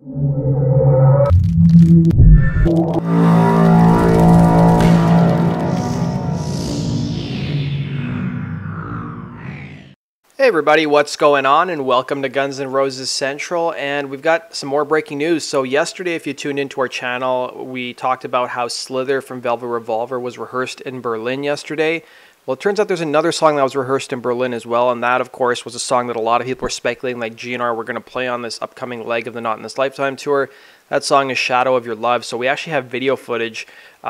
Hey everybody, what's going on, and welcome to Guns N' Roses Central. And we've got some more breaking news. So yesterday, if you tuned into our channel, we talked about how Slither from Velvet Revolver was rehearsed in Berlin yesterday. Well, it turns out there's another song that was rehearsed in Berlin as well, and that, of course, was a song that a lot of people were speculating like GNR were going to play on this upcoming leg of the Not in This Lifetime tour. That song is Shadow of Your Love. So we actually have video footage. You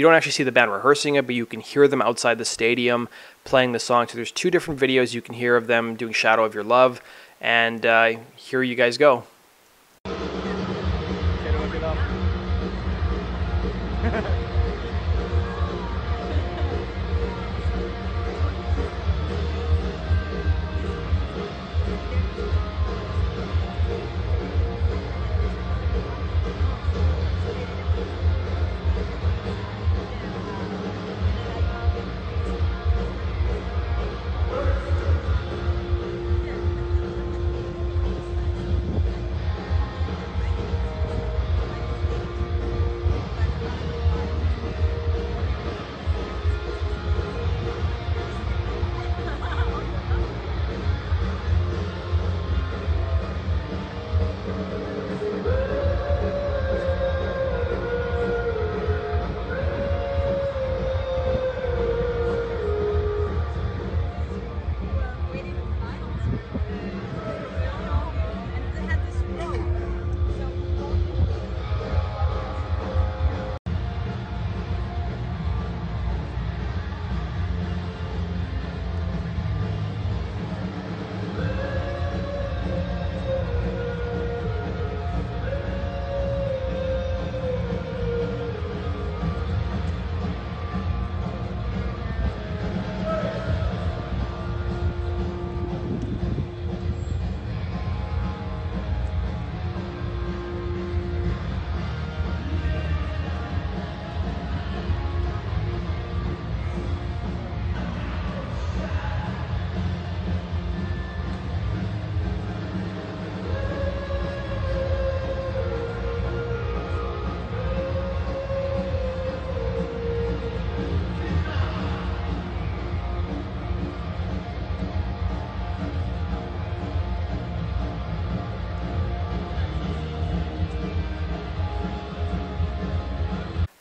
don't actually see the band rehearsing it, but you can hear them outside the stadium playing the song. So there's two different videos you can hear of them doing Shadow of Your Love, and here you guys go.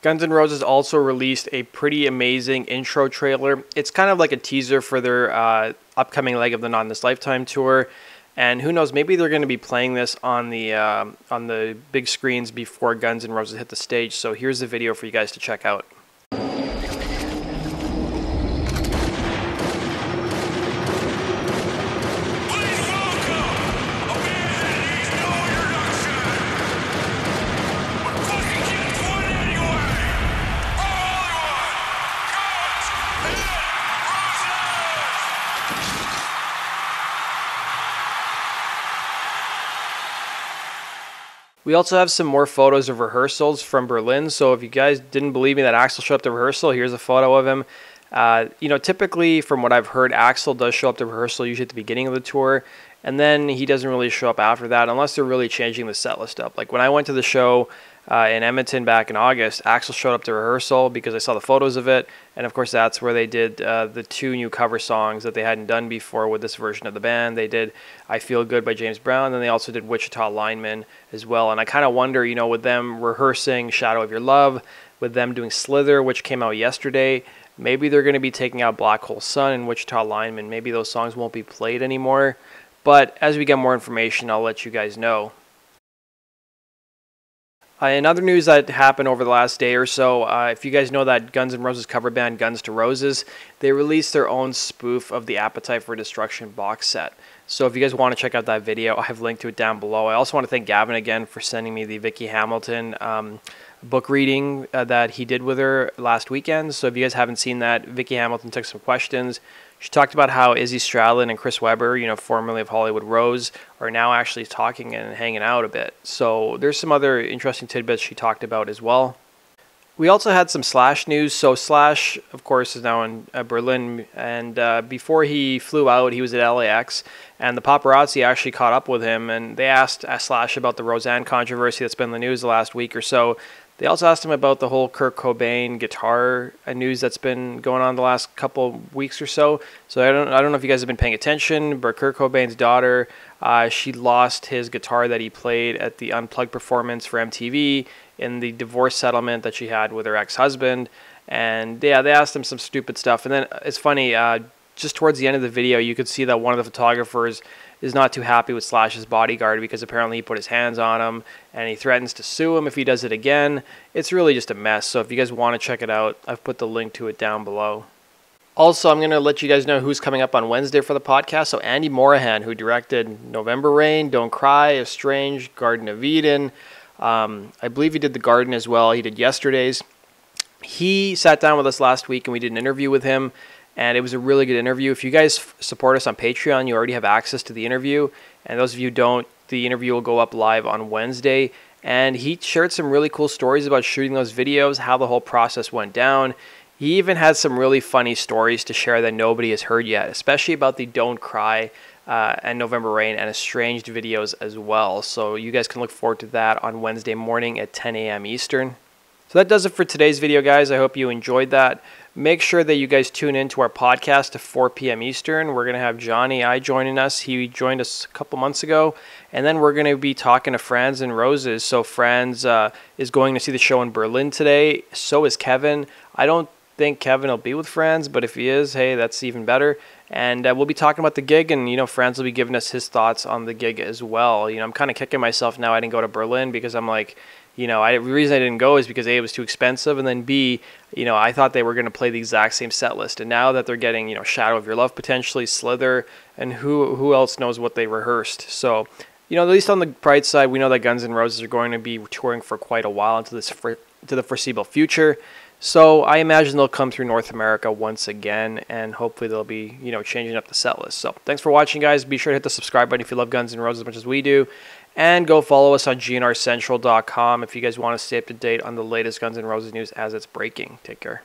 Guns N' Roses also released a pretty amazing intro trailer. It's kind of like a teaser for their upcoming leg of the Not in This Lifetime tour. And who knows, maybe they're going to be playing this on the big screens before Guns N' Roses hit the stage. So here's the video for you guys to check out. We also have some more photos of rehearsals from Berlin. So if you guys didn't believe me that Axl showed up to rehearsal, here's a photo of him. You know, typically from what I've heard, Axl does show up to rehearsal usually at the beginning of the tour, and then he doesn't really show up after that unless they're really changing the set list up. Like when I went to the show in Edmonton back in August, Axl showed up to rehearsal because I saw the photos of it, and of course that's where they did the two new cover songs that they hadn't done before with this version of the band. They did I Feel Good by James Brown, and they also did Wichita Lineman as well. And I kind of wonder, you know, with them rehearsing Shadow of Your Love, with them doing Slither, which came out yesterday, maybe they're going to be taking out Black Hole Sun and Wichita Lineman. Maybe those songs won't be played anymore. But as we get more information, I'll let you guys know. In other news that happened over the last day or so, if you guys know that Guns N' Roses cover band Guns to Roses, they released their own spoof of the Appetite for Destruction box set. So if you guys want to check out that video, I have linked to it down below. I also want to thank Gavin again for sending me the Vicky Hamilton book reading that he did with her last weekend. So if you guys haven't seen that, Vicky Hamilton took some questions. She talked about how Izzy Stradlin and Chris Webber, you know, formerly of Hollywood Rose, are now actually talking and hanging out a bit. So there's some other interesting tidbits she talked about as well. We also had some Slash news. So Slash, of course, is now in Berlin, and before he flew out, he was at LAX, and the paparazzi actually caught up with him, and they asked Slash about the Roseanne controversy that's been in the news the last week or so. They also asked him about the whole Kurt Cobain guitar news that's been going on the last couple weeks or so. So I don't know if you guys have been paying attention, but Kurt Cobain's daughter, she lost his guitar that he played at the Unplugged performance for MTV in the divorce settlement that she had with her ex-husband. And yeah, they asked him some stupid stuff. And then it's funny, just towards the end of the video, you could see that one of the photographers is not too happy with Slash's bodyguard because apparently he put his hands on him and he threatens to sue him if he does it again. It's really just a mess. So if you guys want to check it out, I've put the link to it down below. Also, I'm going to let you guys know who's coming up on Wednesday for the podcast. So Andy Morahan, who directed November Rain, Don't Cry, Estranged, Garden of Eden. I believe he did The Garden as well. He did Yesterday's. He sat down with us last week and we did an interview with him. And it was a really good interview. If you guys support us on Patreon, you already have access to the interview. And those of you who don't, the interview will go up live on Wednesday. And he shared some really cool stories about shooting those videos, how the whole process went down. He even had some really funny stories to share that nobody has heard yet, especially about the Don't Cry and November Rain and Estranged videos as well. So you guys can look forward to that on Wednesday morning at 10 a.m. Eastern. So that does it for today's video, guys. I hope you enjoyed that. Make sure that you guys tune in to our podcast at 4 p.m. Eastern. We're going to have Johnny I joining us. He joined us a couple months ago. And then we're going to be talking to Franz and Roses. So Franz is going to see the show in Berlin today. So is Kevin. I don't think Kevin will be with Franz, but if he is, hey, that's even better. And we'll be talking about the gig, and, Franz will be giving us his thoughts on the gig as well. I'm kind of kicking myself now I didn't go to Berlin because I'm like, the reason I didn't go is because A, it was too expensive, and then B, I thought they were going to play the exact same set list. And now that they're getting, Shadow of Your Love potentially, Slither, and who else knows what they rehearsed. So, at least on the bright side, we know that Guns N' Roses are going to be touring for quite a while into the foreseeable future. So I imagine they'll come through North America once again, and hopefully they'll be, changing up the set list. So thanks for watching, guys. Be sure to hit the subscribe button if you love Guns N' Roses as much as we do. And go follow us on GNRCentral.com if you guys want to stay up to date on the latest Guns N' Roses news as it's breaking. Take care.